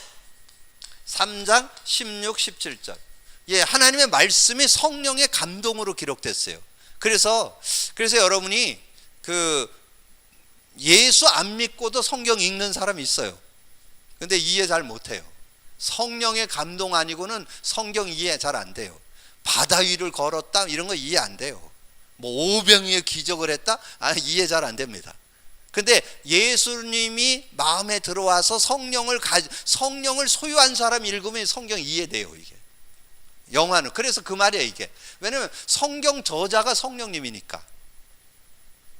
3장 16, 17절. 예, 하나님의 말씀이 성령의 감동으로 기록됐어요. 그래서 여러분이 그 예수 안 믿고도 성경 읽는 사람이 있어요. 근데 이해 잘 못해요. 성령의 감동 아니고는 성경 이해 잘 안 돼요. 바다 위를 걸었다 이런 거 이해 안 돼요. 뭐 오병이의 기적을 했다? 이해 잘 안 됩니다. 근데 예수님이 마음에 들어와서 성령을 소유한 사람이 읽으면 성경 이해돼요. 이게 영화는. 그래서 그 말이에요 이게. 왜냐면 성경 저자가 성령님이니까.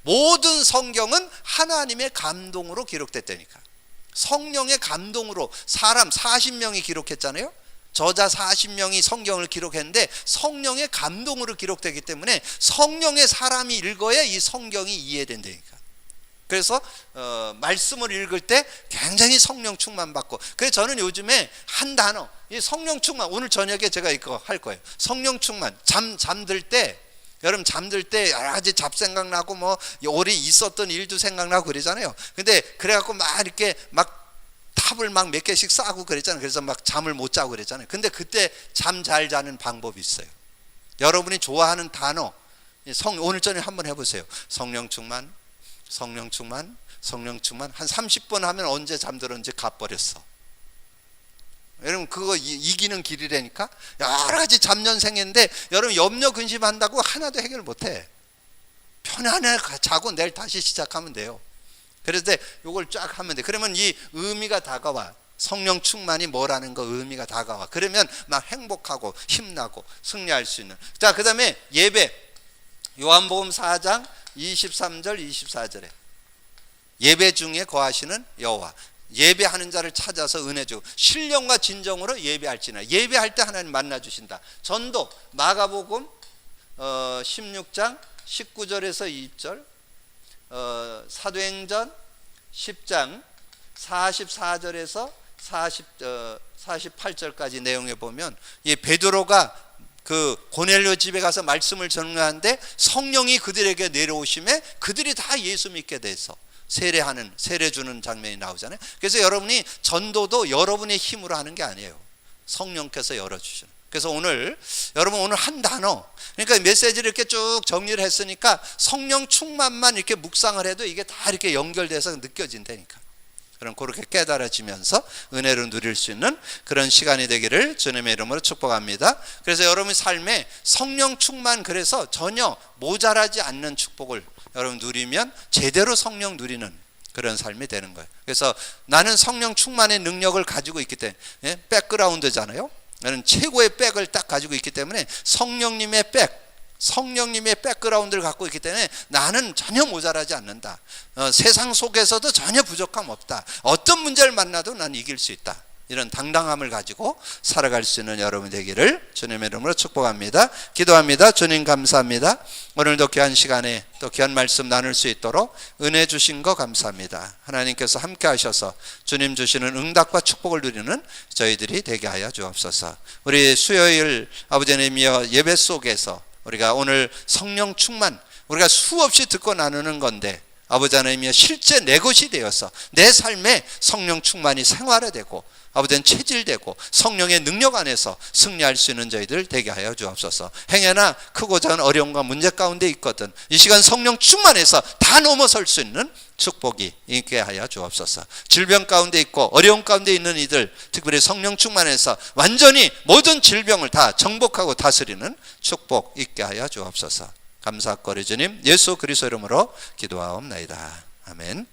모든 성경은 하나님의 감동으로 기록됐다니까. 성령의 감동으로 사람 40명이 기록했잖아요. 저자 40명이 성경을 기록했는데 성령의 감동으로 기록되기 때문에 성령의 사람이 읽어야 이 성경이 이해된다니까. 그래서 말씀을 읽을 때 굉장히 성령 충만 받고, 그래서 저는 요즘에 한 단어, 이 성령 충만, 오늘 저녁에 제가 이거 할 거예요. 성령 충만. 잠들 때, 여러분 잠들 때 여러 가지 잡생각 나고 뭐 오래 있었던 일도 생각나고 그러잖아요. 근데 그래갖고 막 이렇게 막 탑을 막 몇 개씩 쌓고 그랬잖아요. 그래서 막 잠을 못 자고 그랬잖아요. 근데 그때 잠 잘 자는 방법이 있어요. 여러분이 좋아하는 단어, 오늘 저녁에 한번 해보세요. 성령 충만, 성령 충만, 성령 충만. 한 30번 하면 언제 잠들었는지 가버렸어. 여러분 그거 이기는 길이라니까. 여러 가지 잡년생인데 여러분 염려 근심한다고 하나도 해결 못해. 편안하게 자고 내일 다시 시작하면 돼요. 그래서 이걸 쫙 하면 돼. 그러면 이 의미가 다가와. 성령 충만이 뭐라는 거 의미가 다가와. 그러면 막 행복하고 힘나고 승리할 수 있는. 자, 그 다음에 예배. 요한복음 4장 23절 24절에 예배 중에 거하시는 여호와. 예배하는 자를 찾아서 은혜 주고 신령과 진정으로 예배할지나. 예배할 때 하나님 만나 주신다. 전도 마가복음 16장 19절에서 20절, 사도행전 10장 44절에서 48절까지 내용에 보면 이 베드로가 그 고넬료 집에 가서 말씀을 전하는데 성령이 그들에게 내려오심에 그들이 다 예수 믿게 돼서 세례 주는 장면이 나오잖아요. 그래서 여러분이 전도도 여러분의 힘으로 하는 게 아니에요. 성령께서 열어주시는. 그래서 여러분 오늘 한 단어, 그러니까 메시지를 이렇게 쭉 정리를 했으니까 성령 충만만 이렇게 묵상을 해도 이게 다 이렇게 연결돼서 느껴진다니까. 그럼 그렇게 깨달아지면서 은혜를 누릴 수 있는 그런 시간이 되기를 주님의 이름으로 축복합니다. 그래서 여러분 삶에 성령 충만, 그래서 전혀 모자라지 않는 축복을 여러분 누리면 제대로 성령 누리는 그런 삶이 되는 거예요. 그래서 나는 성령 충만의 능력을 가지고 있기 때문에, 백그라운드잖아요. 나는 최고의 백을 딱 가지고 있기 때문에 성령님의 백그라운드를 갖고 있기 때문에 나는 전혀 모자라지 않는다. 세상 속에서도 전혀 부족함 없다. 어떤 문제를 만나도 난 이길 수 있다. 이런 당당함을 가지고 살아갈 수 있는 여러분 되기를 주님의 이름으로 축복합니다. 기도합니다. 주님 감사합니다. 오늘도 귀한 시간에 또 귀한 말씀 나눌 수 있도록 은혜 주신 거 감사합니다. 하나님께서 함께 하셔서 주님 주시는 응답과 축복을 누리는 저희들이 되게 하여 주옵소서. 우리 수요일 아버지 하나님이여 예배 속에서 우리가 오늘 성령 충만, 우리가 수없이 듣고 나누는 건데 아버지 하나님이여 실제 내 것이 되어서 내 삶에 성령 충만이 생활화되고 아버지는 체질되고 성령의 능력 안에서 승리할 수 있는 저희들 되게 하여 주옵소서. 행여나 크고 작은 어려움과 문제 가운데 있거든 이 시간 성령 충만해서 다 넘어설 수 있는 축복이 있게 하여 주옵소서. 질병 가운데 있고 어려움 가운데 있는 이들, 특별히 성령 충만해서 완전히 모든 질병을 다 정복하고 다스리는 축복 있게 하여 주옵소서. 감사거리 주님 예수 그리스도 이름으로 기도하옵나이다. 아멘.